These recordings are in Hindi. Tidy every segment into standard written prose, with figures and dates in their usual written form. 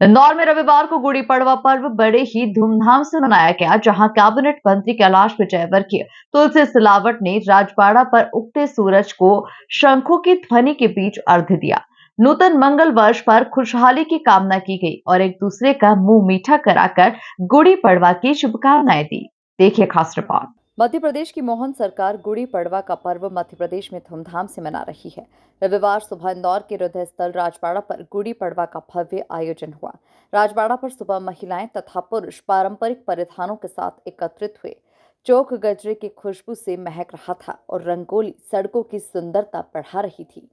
इंदौर में रविवार को गुड़ी पड़वा पर्व बड़े ही धूमधाम से मनाया गया, जहां कैबिनेट मंत्री कैलाश विजयवर्गीय तुलसी सिलावट ने राजबाड़ा पर उगते सूरज को शंखों की ध्वनि के बीच अर्घ्य दिया। नूतन मंगल वर्ष पर खुशहाली की कामना की गई और एक दूसरे का मुंह मीठा कराकर गुड़ी पड़वा की शुभकामनाएं दी। देखिए खास रिपोर्ट। मध्य प्रदेश की मोहन सरकार गुड़ी पड़वा का पर्व मध्य प्रदेश में धूमधाम से मना रही है। रविवार सुबह इंदौर के हृदय स्थल राजबाड़ा पर गुड़ी पड़वा का भव्य आयोजन हुआ। राजबाड़ा पर सुबह महिलाएं तथा पुरुष पारंपरिक परिधानों के साथ एकत्रित हुए। चौक गजरे की खुशबू से महक रहा था और रंगोली सड़कों की सुंदरता बढ़ा रही थी।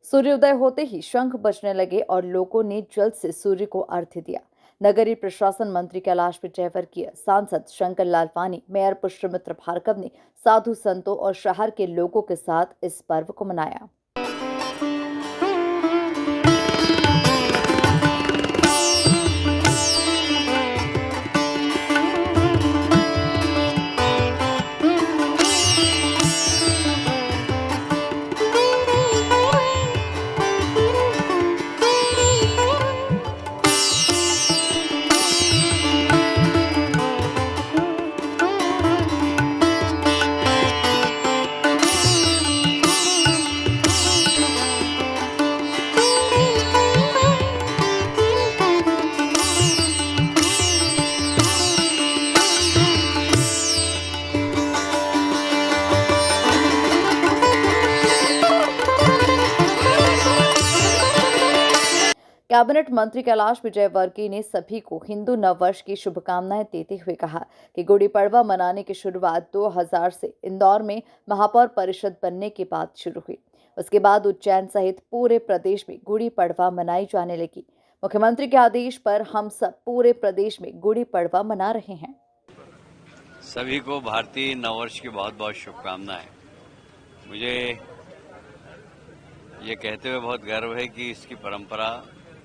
सूर्योदय होते ही शंख बजने लगे और लोगों ने जल से सूर्य को अर्घ्य दिया। नगरीय प्रशासन मंत्री कैलाश विजयवर्गीय, सांसद शंकर लालवानी, मेयर पुष्पमित्र भार्गव ने साधु संतों और शहर के लोगों के साथ इस पर्व को मनाया। कैबिनेट मंत्री कैलाश विजयवर्गीय ने सभी को हिंदू नववर्ष की शुभकामनाएं देते हुए कहा कि गुड़ी पड़वा मनाने की शुरुआत 2000 से इंदौर में महापौर परिषद बनने के बाद शुरू हुई। उसके बाद उज्जैन सहित पूरे प्रदेश में गुड़ी पड़वा मनाई जाने लगी। मुख्यमंत्री के आदेश पर हम सब पूरे प्रदेश में गुड़ी पड़वा मना रहे हैं। सभी को भारतीय नववर्ष की बहुत बहुत शुभकामनाएं। मुझे ये कहते हुए बहुत गर्व है कि इसकी परंपरा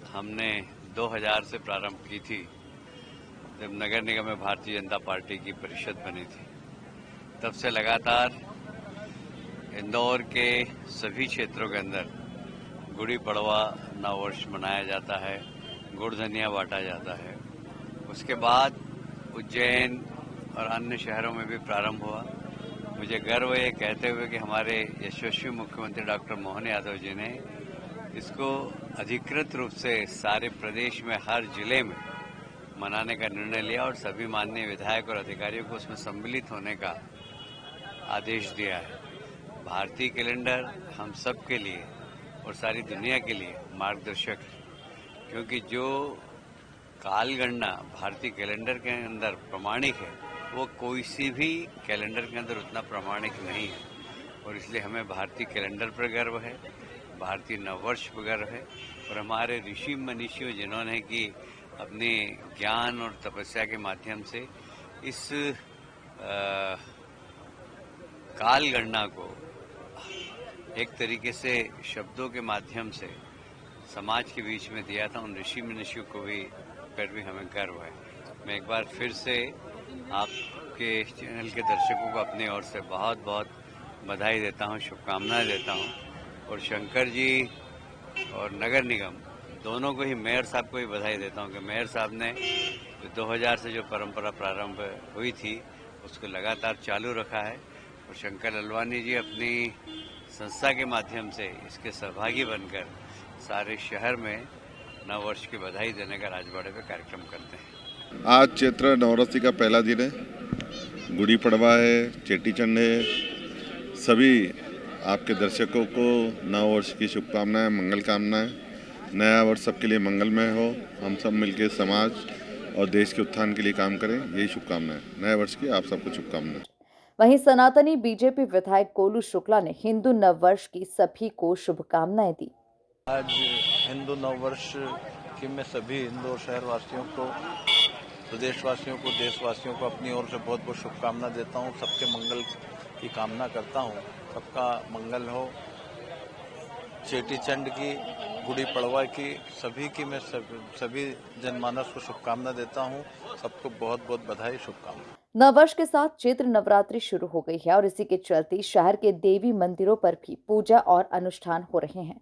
हमने 2000 से प्रारंभ की थी, जब नगर निगम में भारतीय जनता पार्टी की परिषद बनी थी। तब से लगातार इंदौर के सभी क्षेत्रों के अंदर गुड़ी पड़वा नववर्ष मनाया जाता है, गुड़ धनिया बांटा जाता है। उसके बाद उज्जैन और अन्य शहरों में भी प्रारंभ हुआ। मुझे गर्व है कहते हुए कि हमारे यशस्वी मुख्यमंत्री डॉक्टर मोहन यादव जी ने इसको अधिकृत रूप से सारे प्रदेश में हर जिले में मनाने का निर्णय लिया और सभी माननीय विधायक और अधिकारियों को उसमें सम्मिलित होने का आदेश दिया है। भारतीय कैलेंडर हम सब के लिए और सारी दुनिया के लिए मार्गदर्शक है, क्योंकि जो कालगणना भारतीय कैलेंडर के अंदर प्रमाणिक है वो कोई सी भी कैलेंडर के अंदर उतना प्रमाणिक नहीं है। और इसलिए हमें भारतीय कैलेंडर पर गर्व है, भारतीय नववर्ष पर गर्व है और हमारे ऋषि मनीषियों जिन्होंने कि अपने ज्ञान और तपस्या के माध्यम से इस काल गणना को एक तरीके से शब्दों के माध्यम से समाज के बीच में दिया था, उन ऋषि मनीषियों को भी पर भी हमें गर्व है। मैं एक बार फिर से आपके चैनल के दर्शकों को अपनी ओर से बहुत बहुत बधाई देता हूं, शुभकामनाएं देता हूं और शंकर जी और नगर निगम दोनों को ही, मेयर साहब को ही बधाई देता हूं कि मेयर साहब ने 2000 से जो परंपरा प्रारंभ हुई थी उसको लगातार चालू रखा है और शंकर लालवानी जी अपनी संस्था के माध्यम से इसके सहभागी बनकर सारे शहर में नववर्ष की बधाई देने का राजबाड़े पे कार्यक्रम करते हैं। आज चैत्र नवरात्रि का पहला दिन है, गुड़ी पड़वा है, चेटी चंड है। सभी आपके दर्शकों को नव वर्ष की शुभकामनाएं, मंगल कामनाएं। नया वर्ष सबके लिए मंगलमय हो। हम सब मिलकर समाज और देश के उत्थान के लिए काम करें, यही शुभकामनाएं। नए वर्ष की आप सबको शुभकामनाएं। वहीं सनातनी बीजेपी विधायक गोलू शुक्ला ने हिंदू नववर्ष की सभी को शुभकामनाएं दी। आज हिंदू नववर्ष की मैं सभी इंदौर शहरवासियों को, प्रदेशवासियों को, देशवासियों को अपनी ओर से बहुत बहुत शुभकामना देता हूँ। सबके मंगल की कामना करता हूँ। सबका मंगल हो। चेटी चंड की, गुड़ी पड़वा की, सभी की मैं सभी जनमानस को शुभकामना देता हूँ। सबको बहुत बहुत बधाई, शुभकामना। नववर्ष के साथ चैत्र नवरात्रि शुरू हो गई है और इसी के चलते शहर के देवी मंदिरों पर भी पूजा और अनुष्ठान हो रहे हैं।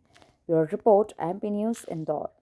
Bureau report, MP news, Indore.